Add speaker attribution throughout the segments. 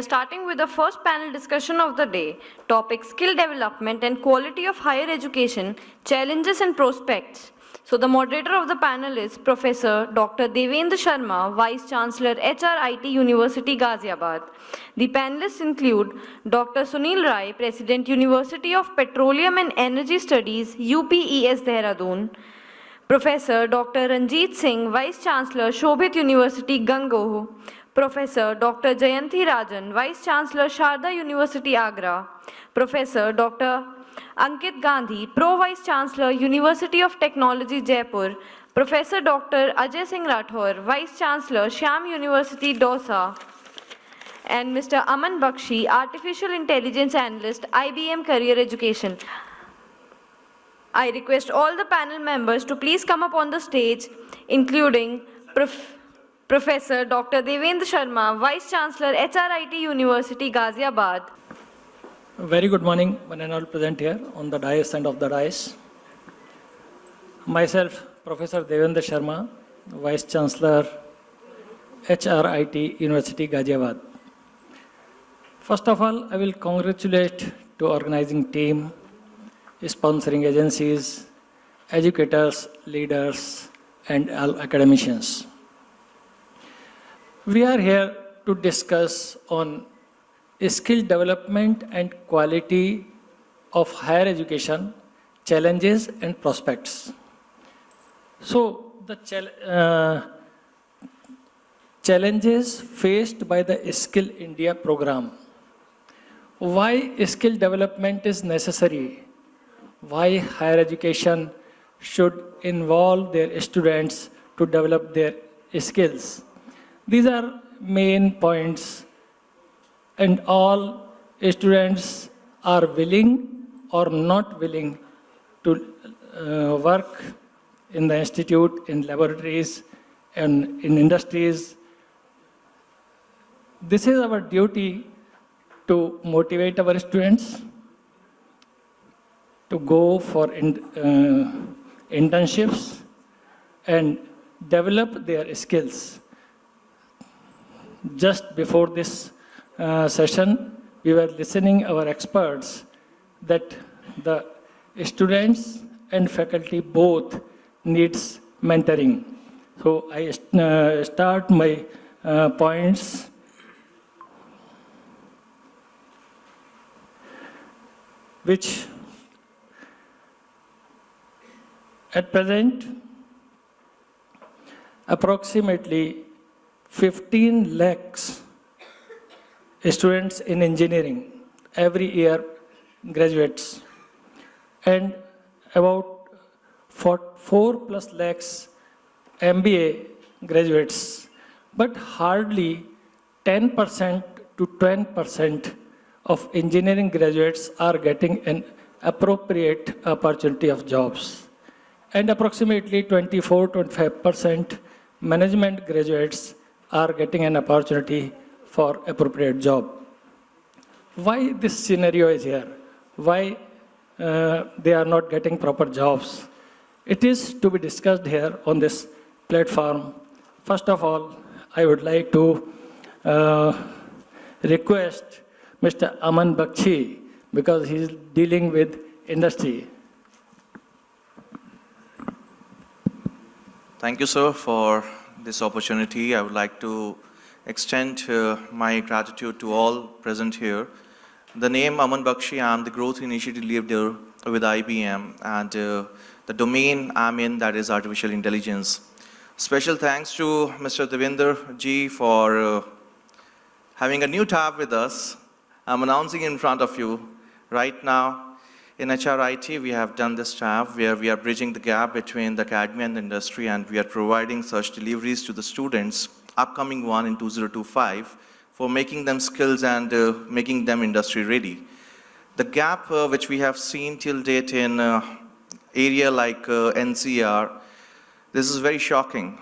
Speaker 1: are starting with the first panel discussion of the day, topic skill development and quality of higher education, challenges and prospects. So the moderator of the panel is Professor Dr. Devendra Sharma, Vice-Chancellor HRIT University Ghaziabad. The panelists include Dr. Sunil Rai, President University of Petroleum and Energy Studies, UPES Dehradun. Professor Dr. Ranjit Singh, Vice-Chancellor Shobhit University Gangoh. Professor Dr. Jayanthi Ranjan, Vice-Chancellor Sharda University Agra. Professor Dr. Ankit Gandhi, Pro-Vice-Chancellor University of Technology Jaipur. Professor Dr. Ajay Singh Rathore, Vice-Chancellor Shyam University Dausa. And Mr. Aman Bakshi, Artificial Intelligence Analyst, IBM Career Education. I request all the panel members to please come up on the stage, including Professor Dr. Devendra Sharma, Vice-Chancellor HRIT University Ghaziabad.
Speaker 2: Very good morning, one and all present here on the dais and off the dais. Myself, Professor Devendra Sharma, Vice-Chancellor HRIT University Ghaziabad. First of all, I will congratulate to organizing team, sponsoring agencies, educators, leaders, and all academicians. We are here to discuss on skill development and quality of higher education, challenges and prospects. So, the challenges faced by the Skill India program. Why skill development is necessary? Why higher education should involve their students to develop their skills? These are main points, and all students are willing or not willing to work in the institute, in laboratories, and in industries. This is our duty to motivate our students to go for internships and develop their skills. Just before this session, we were listening our experts that the students and faculty both needs mentoring. So I start my points. Which at present, approximately 15 lakhs students in engineering every year graduates, and about 4+ lakhs MBA graduates, but hardly 10% to 20% of engineering graduates are getting an appropriate opportunity of jobs, and approximately 24-25% management graduates are getting an opportunity for appropriate job. Why this scenario is here? Why they are not getting proper jobs? It is to be discussed here on this platform. First of all, I would like to request Mr. Aman Bakshi, because he is dealing with industry.
Speaker 3: Thank you, sir, for this opportunity. I would like to extend my gratitude to all present here. The name Aman Bakshi, I am the growth initiative leader with IBM, and the domain I'm in, that is artificial intelligence. Special thanks to Mr. Devendra ji for having a new tab with us. I'm announcing in front of you right now. In HRIT, we have done this tab where we are bridging the gap between the academy and the industry, and we are providing such deliveries to the students, upcoming one in 2025, for making them skills and making them industry ready. The gap which we have seen till date in area like NCR, this is very shocking.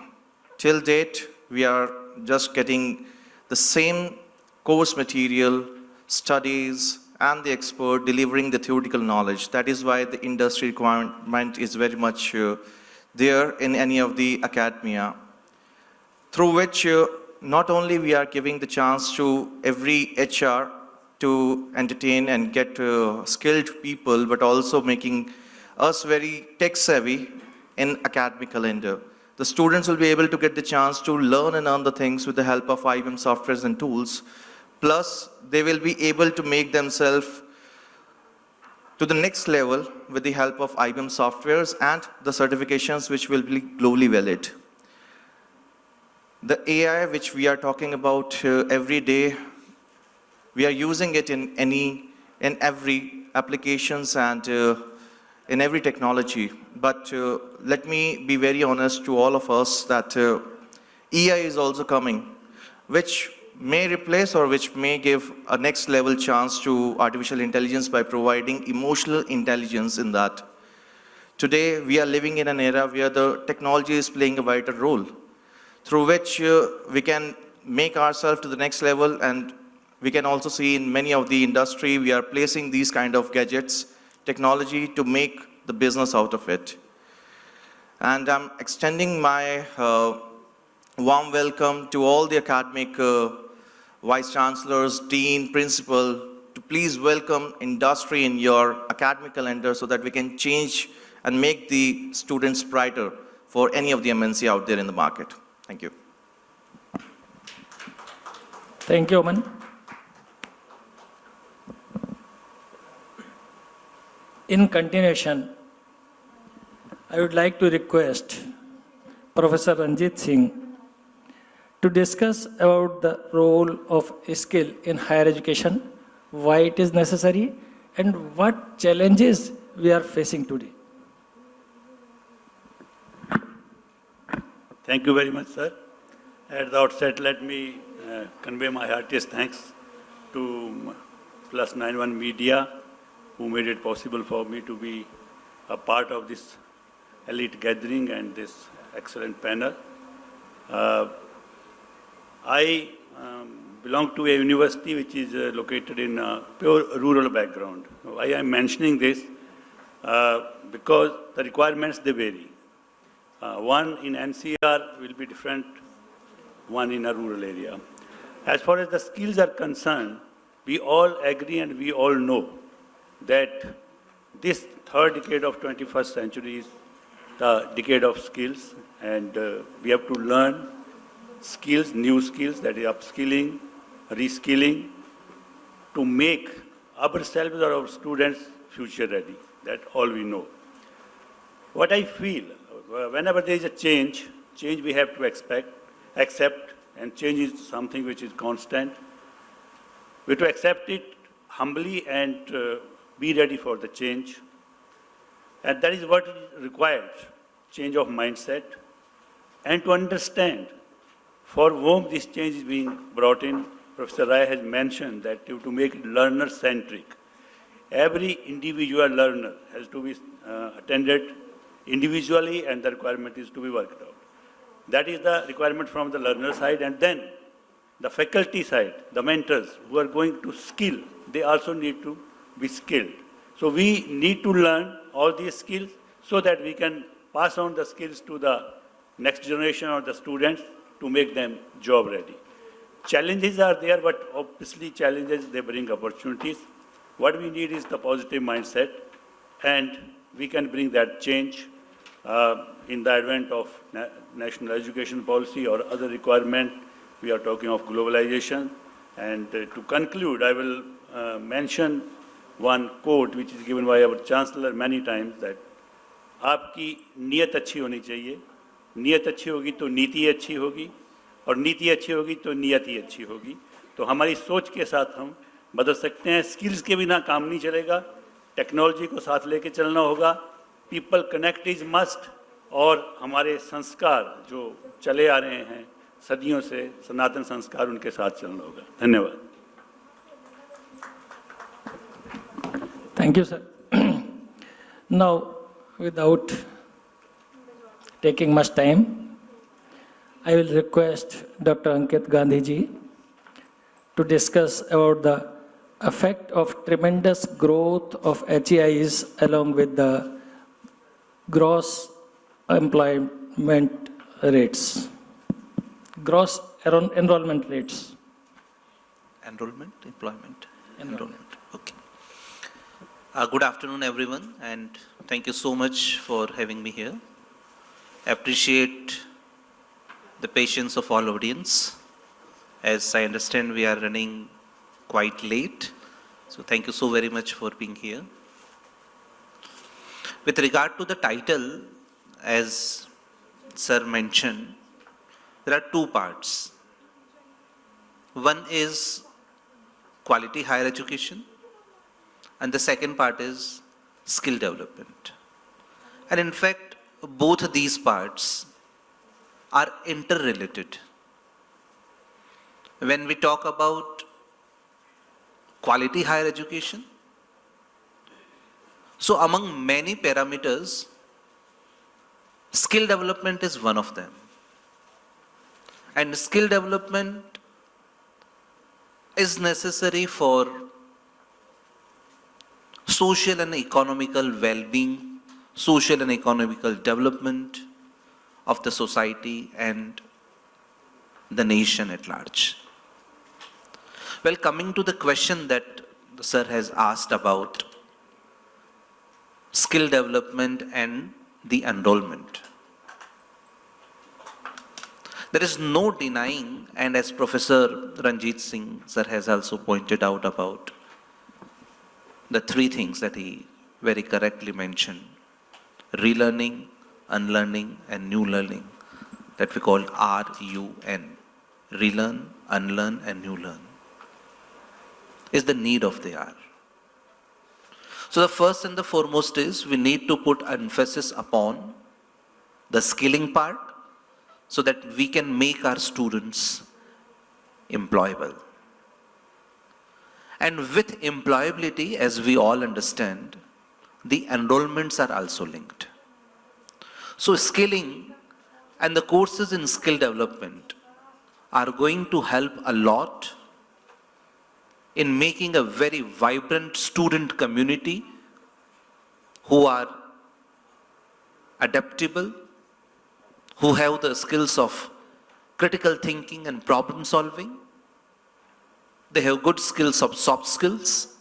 Speaker 3: Till date, we are just getting the same course material, studies, and the expert delivering the theoretical knowledge. That is why the industry requirement is very much there in any of the academia, through which not only we are giving the chance to every HR to entertain and get skilled people, but also making us very tech savvy in academic calendar. The students will be able to get the chance to learn and earn the things with the help of IBM softwares and tools. Plus, they will be able to make themselves to the next level with the help of IBM softwares and the certifications which will be globally valid. The AI which we are talking about every day, we are using it in every applications and in every technology. But let me be very honest to all of us that AI is also coming, which may replace or which may give a next level chance to artificial intelligence by providing emotional intelligence in that. Today, we are living in an era where the technology is playing a vital role, through which we can make ourselves to the next level, and we can also see in many of the industry, we are placing these kind of gadgets, technology to make the business out of it. And I'm extending my warm welcome to all the academic Vice-Chancellors, Dean, Principal, to please welcome industry in your academic calendar so that we can change and make the students brighter for any of the MNC out there in the market. Thank you.
Speaker 2: Thank you, Aman. In continuation, I would like to request Professor Ranjit Singh to discuss about the role of skill in higher education, why it is necessary, and what challenges we are facing today.
Speaker 4: Thank you very much, sir. At the outset, let me convey my heartiest thanks to Plus 91 Media, who made it possible for me to be a part of this elite gathering and this excellent panel. I belong to a university which is located in a pure rural background. Why I am mentioning this? Because the requirements, they vary. One in NCR will be different, one in a rural area. As far as the skills are concerned, we all agree and we all know that this third decade of 21st century is the decade of skills, and we have to learn skills, new skills, that is upskilling, reskilling, to make ourselves or our students future ready. That's all we know. What I feel, whenever there is a change we have to accept, and change is something which is constant. We have to accept it humbly and be ready for the change. And that is what is required, change of mindset, and to understand for whom this change is being brought in. Professor Rai has mentioned that to make it learner-centric. Every individual learner has to be attended individually, and the requirement is to be worked out. That is the requirement from the learner side, and then the faculty side, the mentors who are going to skill, they also need to be skilled. So we need to learn all these skills so that we can pass on the skills to the next generation or the students to make them job ready. Challenges are there, but obviously challenges, they bring opportunities. What we need is the positive mindset, and we can bring that change in the advent of national education policy or other requirement. We are talking of globalization. And to conclude, I will mention one quote which is given by our Chancellor many times, that आपकी नियत अच्छी होनी चाहिए, नियत अच्छी होगी तो नीति अच्छी होगी, और नीति अच्छी होगी तो नियति अच्छी होगी. तो हमारी सोच के साथ हम बदल सकते हैं. स्किल्स के बिना काम नहीं चलेगा, टेक्नोलॉजी को साथ लेके चलना होगा, पीपल कनेक्ट इज मस्ट, और हमारे संस्कार जो चले आ रहे हैं सदियों से, सनातन संस्कार, उनके साथ चलना होगा. धन्यवाद.
Speaker 2: Thank you, sir. Now, without taking much time, I will request Dr. Ankit Gandhi ji to discuss about the effect of tremendous growth of HEIs along with the gross employment rates. gross enrollment rates.
Speaker 5: Enrollment, employment,
Speaker 2: Enrollment.
Speaker 5: Okay. Good afternoon, everyone, and thank you so much for having me here. Appreciate the patience of all audience. As I understand, we are running quite late, so thank you so very much for being here. With regard to the title, as Sir mentioned, there are two parts. One is quality higher education, and the second part is skill development. And in fact, both these parts are interrelated. When we talk about quality higher education, so among many parameters, skill development is one of them. And skill development is necessary for social and economical well-being, social and economical development of the society and the nation at large. Well, coming to the question that the Sir has asked about skill development and the enrollment. There is no denying, and as Professor Ranjit Singh Sir has also pointed out about the three things that he very correctly mentioned: relearning, unlearning, and new learning, that we call RUN. Relearn, unlearn, and new learn is the need of the hour. So the first and the foremost is we need to put emphasis upon the skilling part so that we can make our students employable. And with employability, as we all understand, the enrollments are also linked. So skilling and the courses in skill development are going to help a lot in making a very vibrant student community who are adaptable, who have the skills of critical thinking and problem solving. They have good skills of soft skills.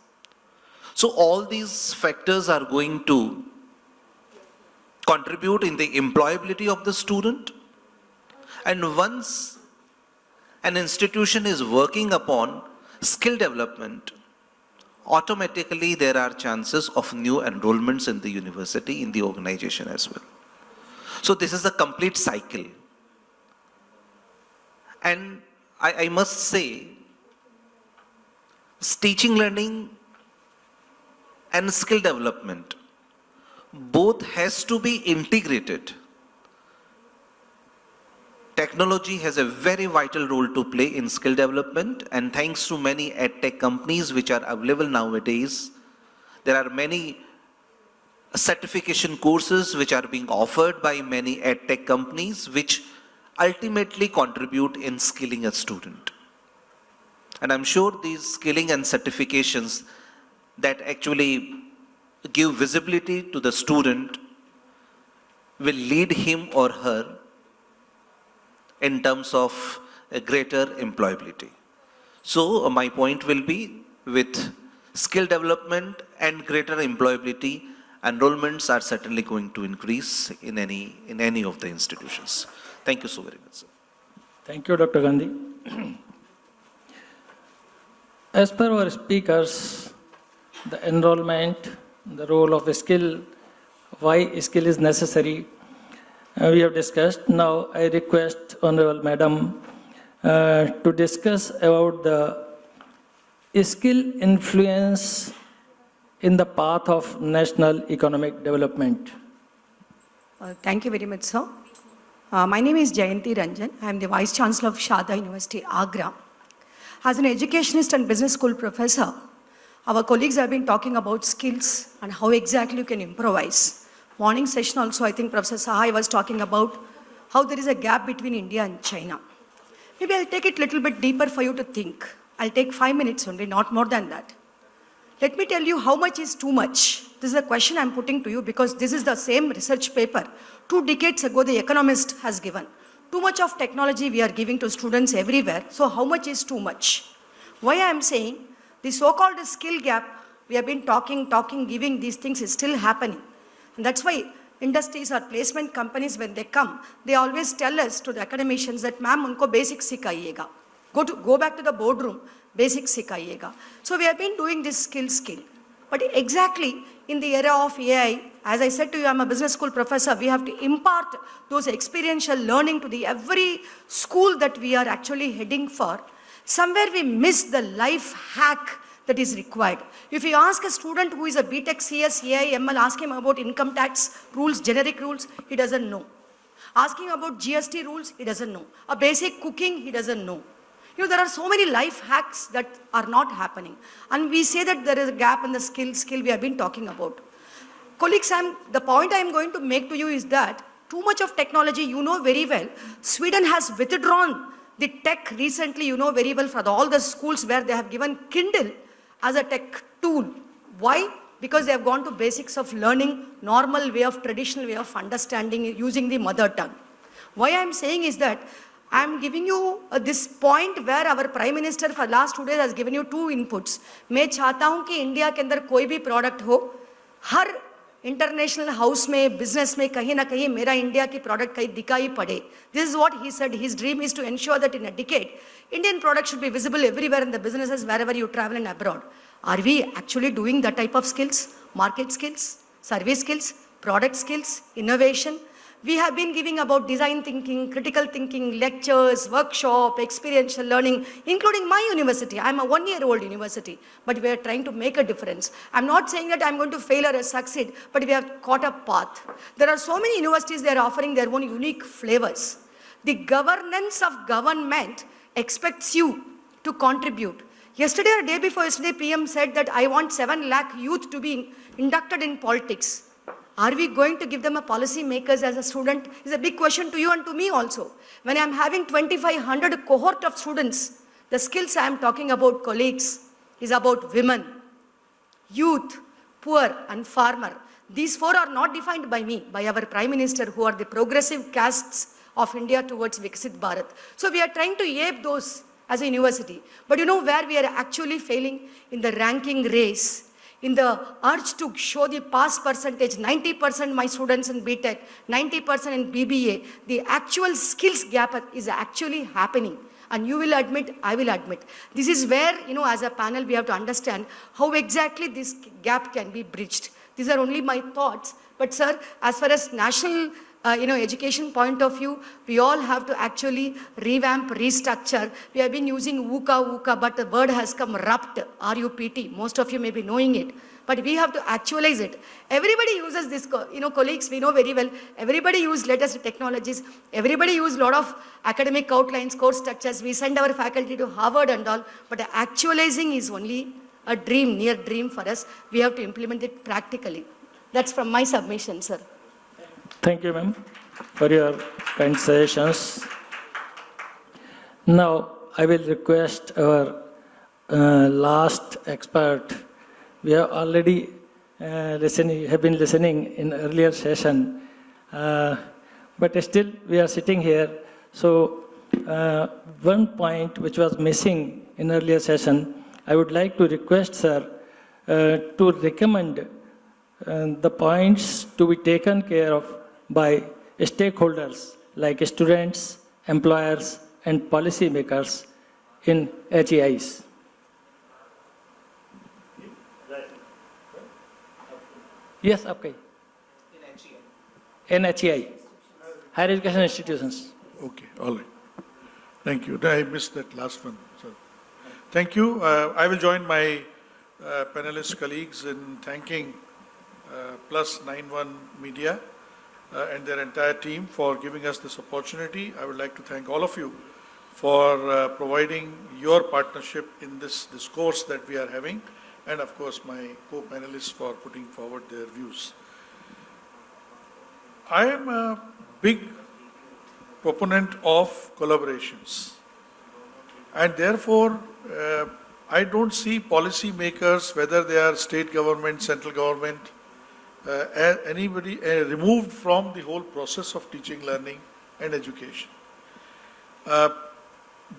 Speaker 5: So all these factors are going to contribute in the employability of the student. And once an institution is working upon skill development, automatically there are chances of new enrollments in the university, in the organization as well. So this is a complete cycle. And I must say, teaching, learning and skill development both has to be integrated. Technology has a very vital role to play in skill development, and thanks to many edtech companies which are available nowadays, there are many certification courses which are being offered by many edtech companies which ultimately contribute in skilling a student. And I'm sure these skilling and certifications that actually give visibility to the student will lead him or her in terms of a greater employability. So my point will be, with skill development and greater employability, enrollments are certainly going to increase in any of the institutions. Thank you so very much, sir.
Speaker 2: Thank you, Dr. Gandhi. As per our speakers, the enrollment, the role of a skill, why skill is necessary, we have discussed. Now I request Honorable Madam to discuss about the skill influence in the path of national economic development.
Speaker 6: Thank you very much, sir. My name is Jayanthi Ranjan. I am the Vice-Chancellor of Sharda University, Agra. As an educationist and business school professor, our colleagues have been talking about skills and how exactly you can improvise. Morning session also, I think Professor Sahai was talking about how there is a gap between India and China. Maybe I'll take it a little bit deeper for you to think. I'll take 5 minutes only, not more than that. Let me tell you how much is too much. This is a question I'm putting to you because this is the same research paper 2 decades ago the Economist has given. too much of technology we are giving to students everywhere. So how much is too much? Why I am saying the so-called skill gap, we have been talking, giving these things is still happening. And that's why industries or placement companies, when they come, they always tell us to the academicians that, ma'am, unko basic sikhayega. Go back to the boardroom, basic sikhayega. So we have been doing this skill. But exactly in the era of AI, as I said to you, I'm a business school professor, we have to impart those experiential learning to the every school that we are actually heading for. Somewhere we miss the life hack that is required. If you ask a student who is a BTech CS, AI, ML, ask him about income tax rules, generic rules, he doesn't know. Ask him about GST rules, he doesn't know. A basic cooking, he doesn't know. You know, there are so many life hacks that are not happening. And we say that there is a gap in the skill we have been talking about. Colleagues, the point I am going to make to you is that too much of technology, you know very well. Sweden has withdrawn the tech recently, you know very well, for all the schools where they have given Kindle as a tech tool. Why? Because they have gone to basics of learning, normal way of, traditional way of understanding using the mother tongue. Why I am saying is that I am giving you this point where our Prime Minister for last 2 days has given you 2 inputs. मैं चाहता हूँ कि India के अंदर कोई भी product हो, हर international house में, बिजनेस में कहीं ना कहीं मेरा इंडिया की प्रोडक्ट कहीं दिखाई पड़े. This is what he said. His dream is to ensure that in a decade, Indian products should be visible everywhere in the businesses wherever you travel and abroad. Are we actually doing that type of skills? Market skills, service skills, product skills, innovation? We have been giving about design thinking, critical thinking, lectures, workshop, experiential learning, including my university. I'm a 1-year-old university, but we are trying to make a difference. I'm not saying that I'm going to fail or succeed, but we have caught a path. There are so many universities that are offering their own unique flavors. The governance of government expects you to contribute. Yesterday or day before yesterday, PM said that I want 7 lakh youth to be inducted in politics. Are we going to give them a policy makers as a student? Is a big question to you and to me also. When I'm having 2,500 cohort of students, the skills I'm talking about, colleagues, is about women, youth, poor and farmer. These 4 are not defined by me, by our Prime Minister, who are the progressive castes of India towards Viksit Bharat. So we are trying to ape those as a university. But you know where we are actually failing? In the ranking race. In the urge to show the pass percentage, 90% my students in BTech, 90% in BBA, the actual skills gap is actually happening. And you will admit, I will admit. This is where, you know, as a panel, we have to understand how exactly this gap can be bridged. These are only my thoughts. But sir, as far as national education point of view, we all have to actually revamp, restructure. We have been using VUCA, but the word has come RUPT, R-U-P-T. Most of you may be knowing it. But we have to actualize it. Everybody uses this, colleagues, we know very well. Everybody uses latest technologies. Everybody uses a lot of academic outlines, course structures. We send our faculty to Harvard and all. But actualizing is only a dream, near dream for us. We have to implement it practically. That's from my submission, sir.
Speaker 2: Thank you, ma'am, for your kind suggestions. Now, I will request our last expert. We have already have been listening in earlier session, but still we are sitting here. So, one point which was missing in earlier session, I would like to request, sir, to recommend the points to be taken care of by stakeholders like students, employers, and policy makers in HEIs. Yes, okay. In HEI, higher education institutions.
Speaker 7: Okay, all right. Thank you. I missed that last one. So, thank you. I will join my panelist colleagues in thanking Plus 91 Media and their entire team for giving us this opportunity. I would like to thank all of you for providing your partnership in this discourse that we are having, and of course my co-panelists for putting forward their views. I am a big proponent of collaborations, and therefore I don't see policy makers, whether they are state government, central government, anybody removed from the whole process of teaching, learning and education.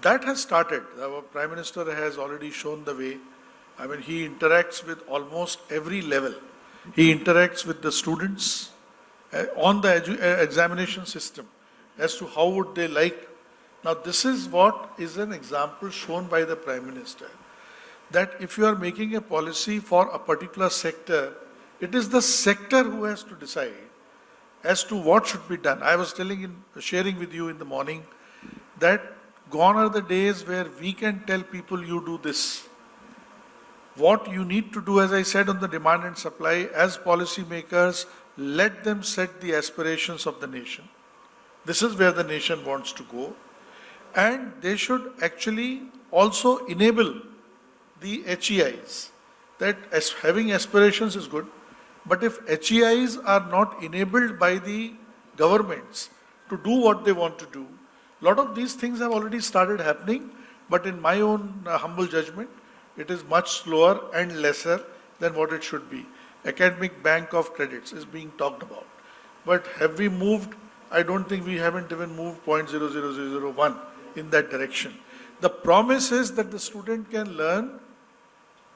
Speaker 7: That has started. Our Prime Minister has already shown the way. I mean, he interacts with almost every level. He interacts with the students on the examination system as to how would they like. Now, this is what is an example shown by the Prime Minister, that if you are making a policy for a particular sector, it is the sector who has to decide as to what should be done. I was sharing with you in the morning that gone are the days where we can tell people you do this. What you need to do, as I said, on the demand and supply, as policymakers, let them set the aspirations of the nation. This is where the nation wants to go. And they should actually also enable the HEIs. That having aspirations is good, but if HEIs are not enabled by the governments to do what they want to do, a lot of these things have already started happening, but in my own humble judgment, it is much slower and lesser than what it should be. Academic bank of credits is being talked about. But have we moved? I don't think we haven't even moved 0.00001 in that direction. The promise is that the student can learn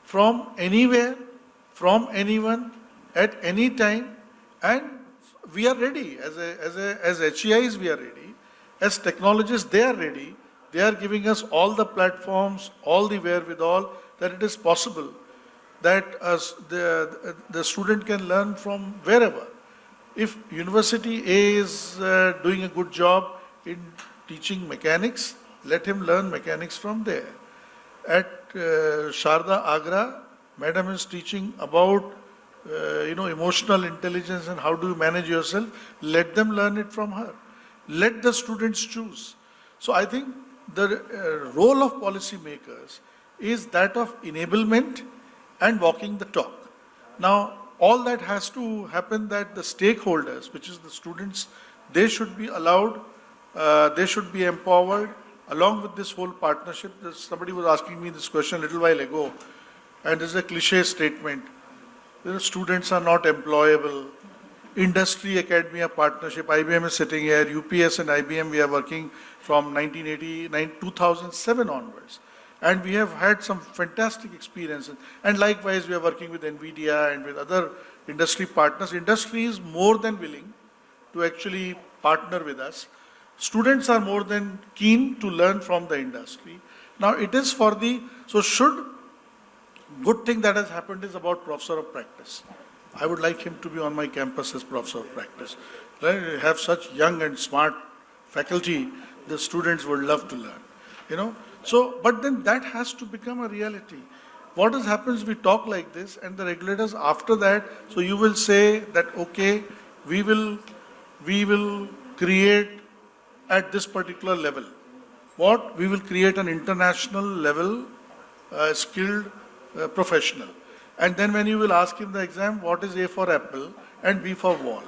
Speaker 7: from anywhere, from anyone, at any time, and we are ready. As HEIs, we are ready. As technologists, they are ready. They are giving us all the platforms, all the wherewithal, that it is possible that the student can learn from wherever. If University A is doing a good job in teaching mechanics, let him learn mechanics from there. At Sharda, Agra, Madam is teaching about emotional intelligence and how do you manage yourself. Let them learn it from her. Let the students choose. So I think the role of policymakers is that of enablement and walking the talk. Now, all that has to happen that the stakeholders, which is the students, they should be allowed, they should be empowered along with this whole partnership. Somebody was asking me this question a little while ago, and this is a cliche statement. The students are not employable. Industry academia partnership, IBM is sitting here, UPES and IBM, we are working from 2007 onwards. And we have had some fantastic experiences. And likewise, we are working with NVIDIA and with other industry partners. Industry is more than willing to actually partner with us. Students are more than keen to learn from the industry. Now, it is for good thing that has happened is about professor of practice. I would like him to be on my campus as professor of practice. Have such young and smart faculty, the students would love to learn, So, but then that has to become a reality. What happens, we talk like this and the regulators after that, so you will say that, okay, we will create at this particular level. What? We will create an international level skilled professional. And then when you will ask him the exam, what is A for apple and B for wall?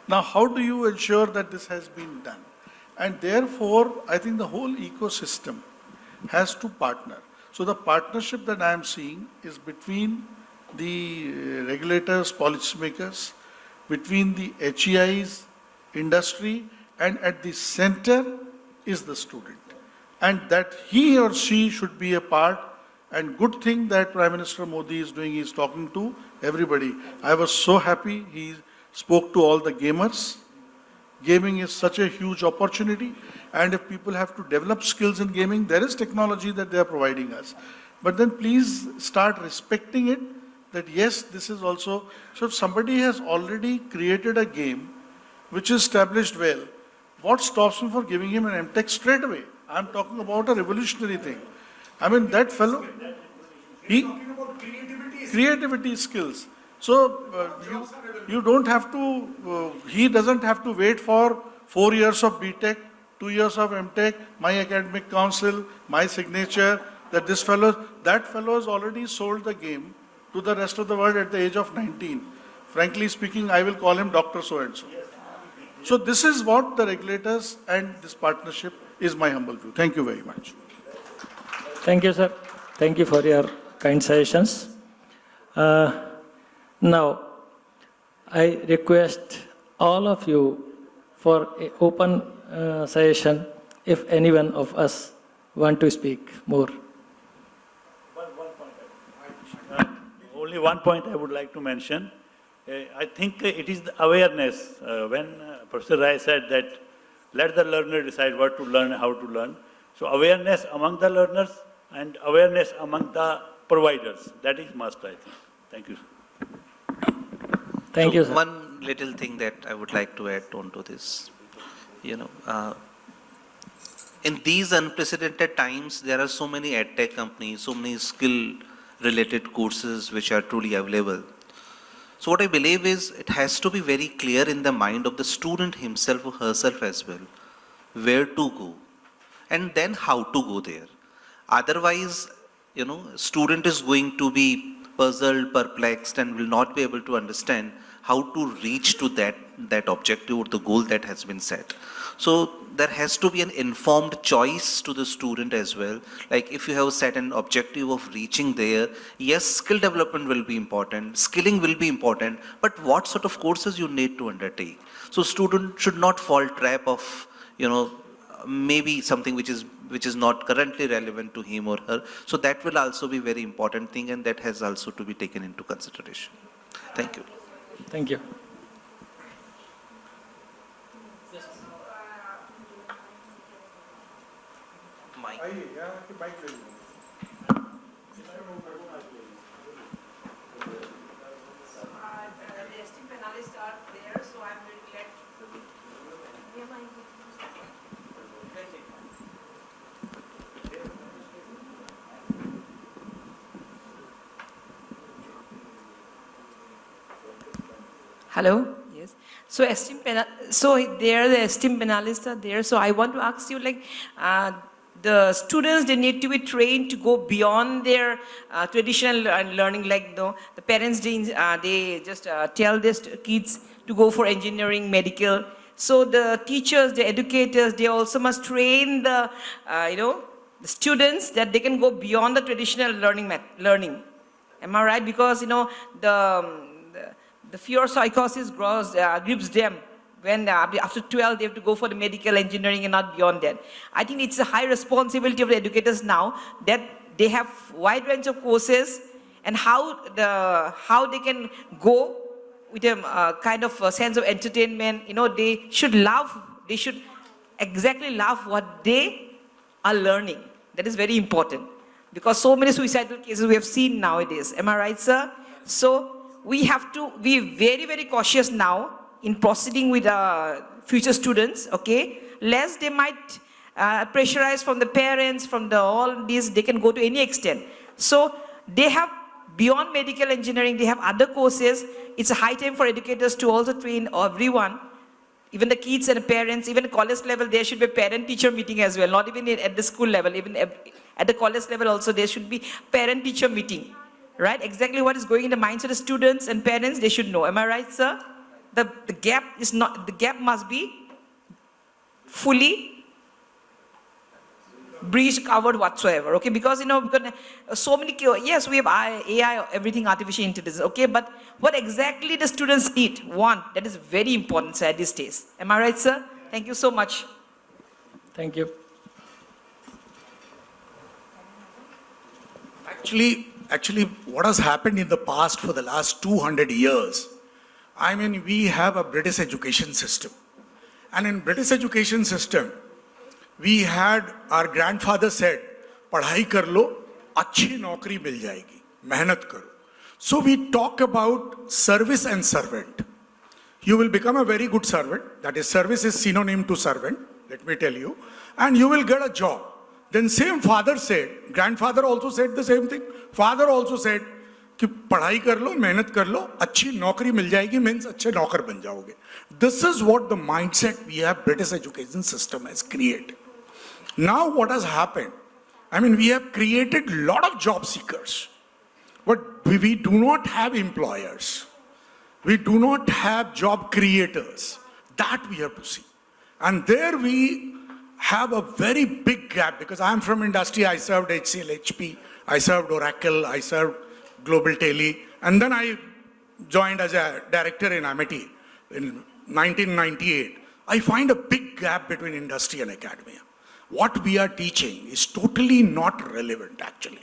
Speaker 7: Now, how do you ensure that this has been done? And therefore, I think the whole ecosystem has to partner. So the partnership that I am seeing is between the regulators, policymakers, between the HEIs, industry, and at the center is the student. And that he or she should be a part. And good thing that Prime Minister Modi is doing, he is talking to everybody. I was so happy he spoke to all the gamers. Gaming is such a huge opportunity, and if people have to develop skills in gaming, there is technology that they are providing us. But then please start respecting it, that yes, this is also, so if somebody has already created a game which is established well, what stops me from giving him an MTech straight away? I'm talking about a revolutionary thing. I mean, that fellow, creativity skills. So you don't have to, he doesn't have to wait for 4 years of BTech, 2 years of MTech, my academic council, my signature, that that fellow has already sold the game to the rest of the world at the age of 19. Frankly speaking, I will call him Dr. So-and-so. So this is what the regulators and this partnership is my humble view. Thank you very much.
Speaker 2: Thank you, sir. Thank you for your kind suggestions. Now, I request all of you for an open session. if any one of us want to speak more.
Speaker 4: Only one point I would like to mention. I think it is the awareness. When Professor Rai said that let the learner decide what to learn, how to learn. So awareness among the learners and awareness among the providers. That is must, I think. Thank you.
Speaker 2: Thank you, sir.
Speaker 5: One little thing that I would like to add on to this. In these unprecedented times, there are so many edtech companies, so many skill-related courses which are truly available. So what I believe is it has to be very clear in the mind of the student himself or herself as well, where to go, and then how to go there. Otherwise, student is going to be puzzled, perplexed, and will not be able to understand how to reach to that objective or the goal that has been set. So there has to be an informed choice to the student as well. Like if you have set an objective of reaching there, yes, skill development will be important, skilling will be important, but what sort of courses you need to undertake? So student should not fall trap of, maybe something which is not currently relevant to him or her. So that will also be very important thing, and that has also to be taken into consideration. Thank you.
Speaker 2: Thank you.
Speaker 5: Mike.
Speaker 6: The esteemed panelists are there, so I'm very glad to be here. Hello. Yes. So the esteemed panelists are there. So I want to ask you, the students, they need to be trained to go beyond their traditional learning. Like the parents, they just tell their kids to go for engineering, medical. So the teachers, the educators, they also must train the the students that they can go beyond the traditional learning. Am I right? Because the fear psychosis grips them when after 12 they have to go for the medical engineering and not beyond that. I think it's a high responsibility of the educators now that they have wide range of courses and how they can go with a kind of a sense of entertainment. They should exactly love what they are learning. That is very important because so many suicidal cases we have seen nowadays. Am I right, sir? So we have to be very, very cautious now in proceeding with future students, okay? Lest they might pressurize from the parents, from all these, they can go to any extent. So they have, beyond medical engineering, they have other courses. It's a high time for educators to also train everyone, even the kids and the parents, even at college level, there should be a parent-teacher meeting as well, not even at the school level, even at the college level also, there should be parent-teacher meeting. Right? Exactly what is going in the minds of the students and parents, they should know. Am I right, sir? The gap must be fully breached, covered whatsoever, okay? Because, so many, yes, we have AI, everything, artificial intelligence, okay? But what exactly the students want, that is very important, sir, at these days. Am I right, sir? Thank you so much.
Speaker 2: Thank you.
Speaker 8: Actually, what has happened in the past for the last 200 years, we have a British education system. And in British education system, we had, our grandfather said, padhai kar lo, achhi naukri mil jayegi, mehnat karo. So we talk about service and servant. You will become a very good servant, that is, service is synonym to servant, let me tell you, and you will get a job. Then same father said, grandfather also said the same thing. Father also said, कि पढ़ाई कर लो, मेहनत कर लो, अच्छी नौकरी मिल जाएगी, means अच्छे नौकर बन जाओगे. This is what the mindset we have British education system has created. Now what has happened? We have created a lot of job seekers, but we do not have employers. We do not have job creators. That we have to see. And there we have a very big gap because I am from industry. I served HCL, HP, I served Oracle, I served Global Tele, and then I joined as a director in Amity in 1998. I find a big gap between industry and academia. what we are teaching is totally not relevant actually.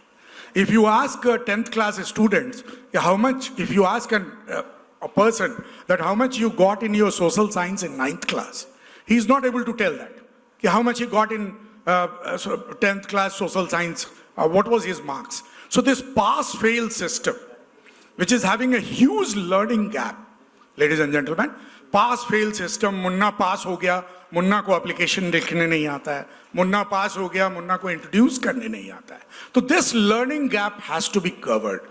Speaker 8: If you ask 10th class students, how much, if you ask a person that how much you got in your social science in 9th class, he is not able to tell that. How much he got in 10th class social science, what was his marks. So this pass-fail system, which is having a huge learning gap, ladies and gentlemen, pass-fail system, Munna पास हो गया, मुन्ना को application लिखने नहीं आता है, मुन्ना पास हो गया, मुन्ना को introduce करने नहीं आता है. So this learning gap has to be covered.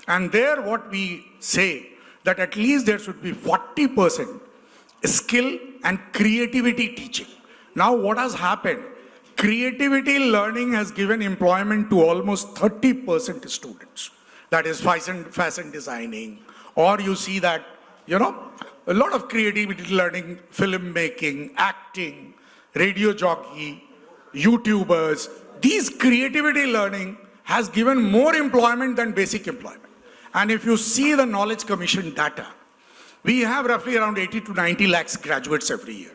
Speaker 8: And there what we say, that at least there should be 40% skill and creativity teaching. Now what has happened? Creativity learning has given employment to almost 30% students. That is fashion designing, or you see that, you know, a lot of creativity learning, film making, acting, radio jockey, YouTubers. These creativity learning has given more employment than basic employment. And if you see the Knowledge Commission data, we have roughly around 80 to 90 lakhs graduates every year.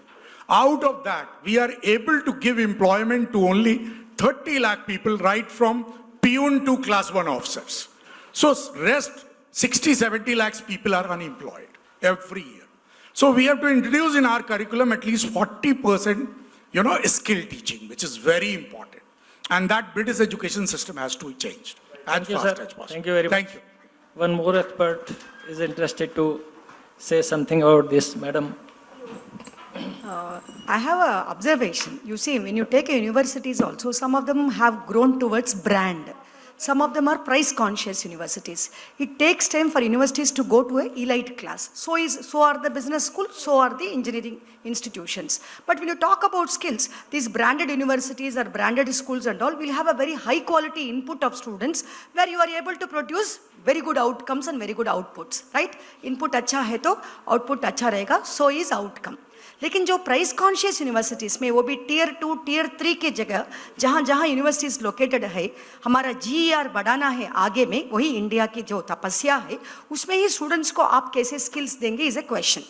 Speaker 8: Out of that, we are able to give employment to only 30 lakh people, right from peon to class 1 officers. So rest 60, 70 lakhs people are unemployed every year. So we have to introduce in our curriculum at least 40%, you know, skill teaching, which is very important. And that British education system has to change as fast as possible.
Speaker 2: Thank you very much.
Speaker 8: Thank you.
Speaker 2: One more expert is interested to say something about this, madam.
Speaker 6: I have an observation. You see, when you take universities also, some of them have grown towards brand. Some of them are price-conscious universities. It takes time for universities to go to an elite class. So are the business schools, so are the engineering institutions. But when you talk about skills, these branded universities or branded schools and all will have a very high-quality input of students where you are able to produce very good outcomes and very good outputs, right? Input अच्छा है तो output अच्छा रहेगा, so is outcome. लेकिन जो price conscious universities में वो भी टियर 2, टियर 3 के जगह जहाँ जहाँ यूनिवर्सिटीज़ लोकेटेड है, हमारा GER बढ़ाना है आगे में, वही इंडिया की जो तपस्या है, उसमें ही स्टूडेंट्स को आप कैसे स्किल्स देंगे इज़ ए क्वेश्चन.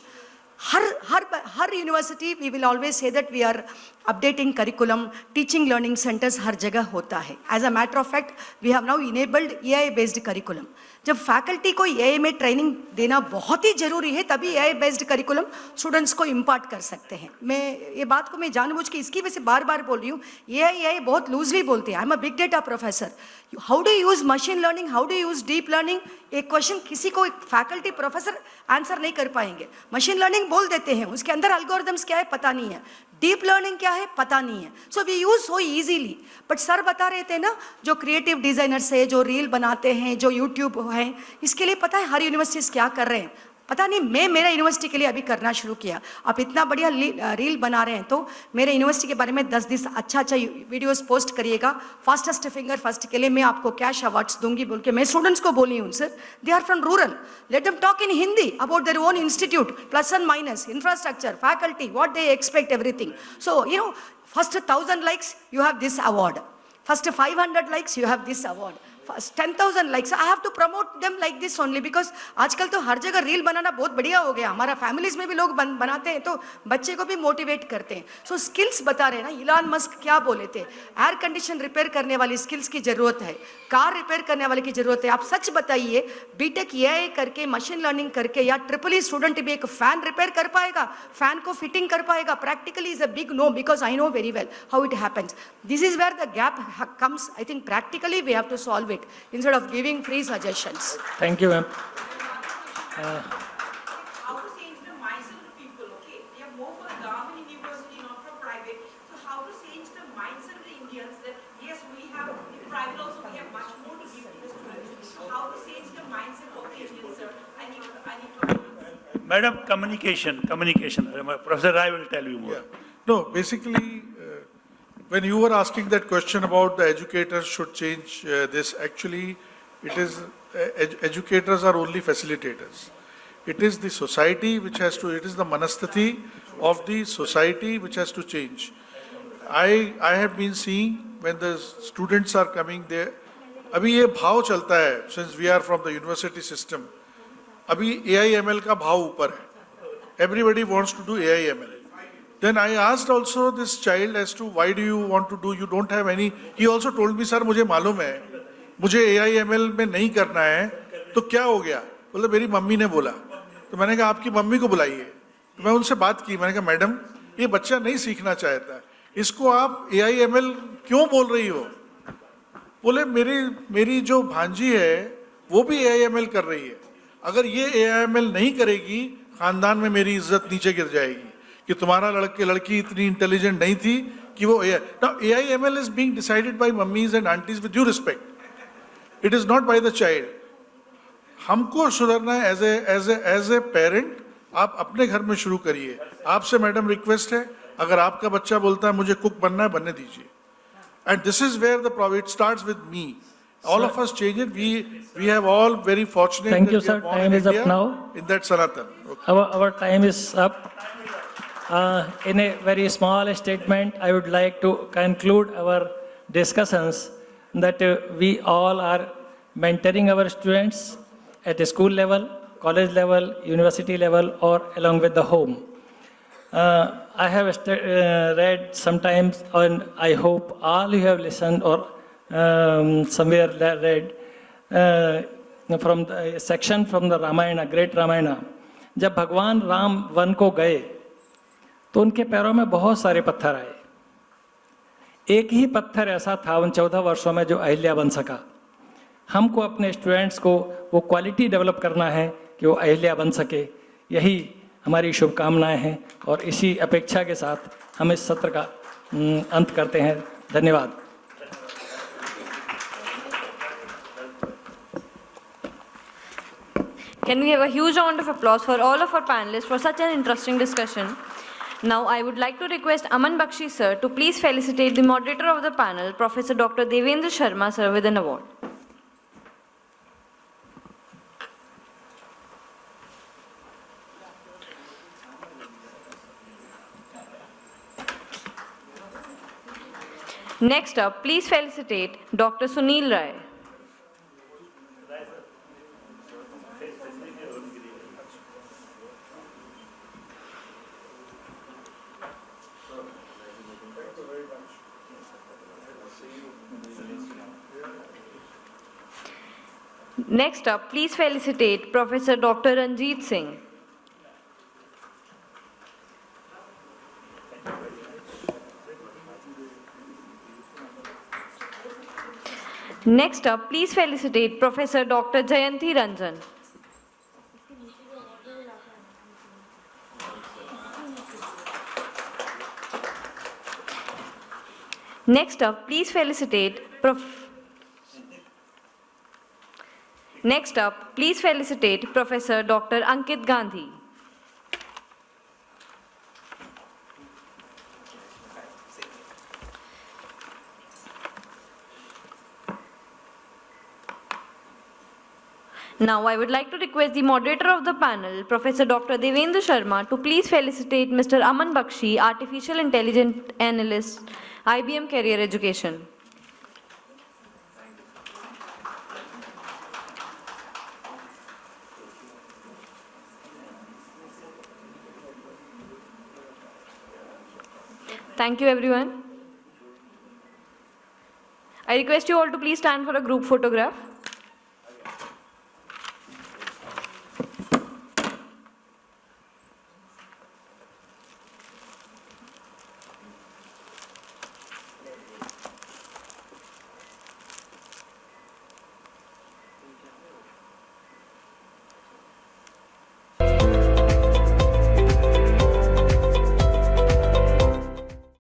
Speaker 6: हर university we will always say that we are updating curriculum, teaching learning centres हर जगह होता है. As a matter of fact we have now enabled AI based curriculum. जब फैकल्टी को AI में training देना बहुत ही जरूरी है, तभी AI बेस्ड करिकुलम स्टूडेंट्स को इम्पार्ट कर सकते हैं. मैं ये बात को मैं जानबूझ के इसकी वजह से बार बार बोल रही हूँ. AI बहुत लूजली बोलते हैं. I am a big data professor. How do use machine learning, how do use deep learning, एक क्वेश्चन किसी को एक फैकल्टी प्रोफेसर आंसर नहीं कर पाएंगे. मशीन लर्निंग बोल देते हैं, उसके अंदर एल्गोरिथम्स क्या है पता नहीं है, डीप लर्निंग क्या है पता नहीं है. So we use so easily. But sir बता रहे थे ना, जो क्रिएटिव डिजाइनर्स है, जो रील बनाते हैं, जो यूट्यूब है, इसके लिए पता है हर यूनिवर्सिटीज क्या कर रहे हैं. पता नहीं, मैं मेरा यूनिवर्सिटी के लिए अभी करना शुरू किया. आप इतना बढ़िया रील बना रहे हैं तो मेरे यूनिवर्सिटी के बारे में 10 दिन अच्छा वीडियोस पोस्ट करिएगा. फास्टेस्ट फिंगर फर्स्ट के लिए मैं आपको कैश अवार्ड्स दूंगी बोल के मैं स्टूडेंट्स को बोली हूँ. Sir they are from rural, let them talk in Hindi about their own institute, plus and minus, infrastructure, faculty, what they expect, everything. So you know, first 1000 likes you have this award, first 500 likes you have this award, 10,000 likes. I have to promote them like this only because आजकल तो हर जगह reel बनाना बहुत बढ़िया हो गया. हमारा families में भी लोग बनाते हैं तो बच्चे को भी मोटिवेट करते हैं. सो स्किल्स बता रहे हैं ना, इलान मस्क क्या बोले थे, एयर कंडीशन रिपेयर करने वाली स्किल्स की जरूरत है, कार रिपेयर करने वाले की जरूरत है. आप सच बताइए, बीटेक AI करके, मशीन लर्निंग करके या ट्रिपल स्टूडेंट भी एक फैन रिपेयर कर पाएगा, फैन को फिटिंग कर पाएगा? Practically is a big no because I know very well how it happens. This is where the gap comes. I think practically we have to solve it instead of giving free suggestions.
Speaker 2: Thank you, ma'am.
Speaker 9: How to change the mindset of the people, okay? They are more for the government university, not for private. So how to change the mindset of the Indians that, yes, we have, in private also, we have much more to give to the students. So how to change the mindset of the Indians, sir? I need to
Speaker 4: Madam, communication. Professor Rai will tell you more.
Speaker 7: Yeah. No, basically, when you were asking that question about the educators should change this, actually, it is educators are only facilitators. It is the society which has to, it is the manasthiti of the society which has to change. I have been seeing when the students are coming there, अभी ये भाव चलता है, since we are from the university system, अभी AI ML का भाव ऊपर है. Everybody wants to do AI ML. Then I asked also this child as to why do you want to do, you don't have any, he also told me, sir, मुझे मालूम है, मुझे AIML में नहीं करना है, तो क्या हो गया? बोले मेरी मम्मी ने बोला, तो मैंने कहा आपकी मम्मी को बुलाइए, तो मैं उनसे बात की, मैंने कहा मैडम ये बच्चा नहीं सीखना चाहता, इसको आप AIML क्यों बोल रही हो? बोले मेरी जो भांजी है वो भी AIML कर रही है, अगर ये AIML नहीं करेगी खानदान में मेरी इज्जत नीचे गिर जाएगी कि तुम्हारा लड़की इतनी इंटेलिजेंट नहीं थी कि वो Now AIML is being decided by mummies and aunties with due respect. It is not by the child. हमको सुधरना है as a parent. आप अपने घर में शुरू करिए. आपसे मैडम रिक्वेस्ट है, अगर आपका बच्चा बोलता है मुझे कुक बनना है, बनने दीजिए. And this is where the problem, it starts with me. All of us change it. We have all very fortunate.
Speaker 2: Thank you,
Speaker 7: that we are
Speaker 2: sir.
Speaker 7: born
Speaker 2: Time
Speaker 7: in
Speaker 2: is up
Speaker 7: India,
Speaker 2: now.
Speaker 7: In that Sanatan. Okay.
Speaker 2: Our time is up. In a very small statement, I would like to conclude our discussions that we all are mentoring our students at a school level, college level, university level, or along with the home. I have read sometimes, and I hope all you have listened or somewhere read from the section from the Ramayana, great Ramayana. जब भगवान Ram one को गए तो उनके पैरों में बहुत सारे पत्थर आए. एक ही पत्थर ऐसा था उन 14 वर्षों में जो अहिल्या बन सका. हमको अपने स्टूडेंट्स को वो क्वालिटी डेवलप करना है कि वो अहिल्या बन सके. यही हमारी शुभकामनाएं हैं और इसी अपेक्षा के साथ हम इस सत्र का अंत करते हैं. धन्यवाद.
Speaker 1: Can we have a huge round of applause for all of our panelists for such an interesting discussion? Now, I would like to request Aman Bakshi sir to please felicitate the moderator of the panel, Professor Dr. Devendra Sharma sir, with an award. Next up, please felicitate Dr. Sunil Rai. Next up, please felicitate Professor Dr. Ranjit Singh. Next up, please felicitate Professor Dr. Jayanthi Ranjan. Next up, please felicitate Professor Dr. Ankit Gandhi. Now, I would like to request the moderator of the panel, Professor Dr. Devendra Sharma, to please felicitate Mr. Aman Bakshi, Artificial Intelligence Analyst, IBM Career Education. Thank you, everyone. I request you all to please stand for a group photograph.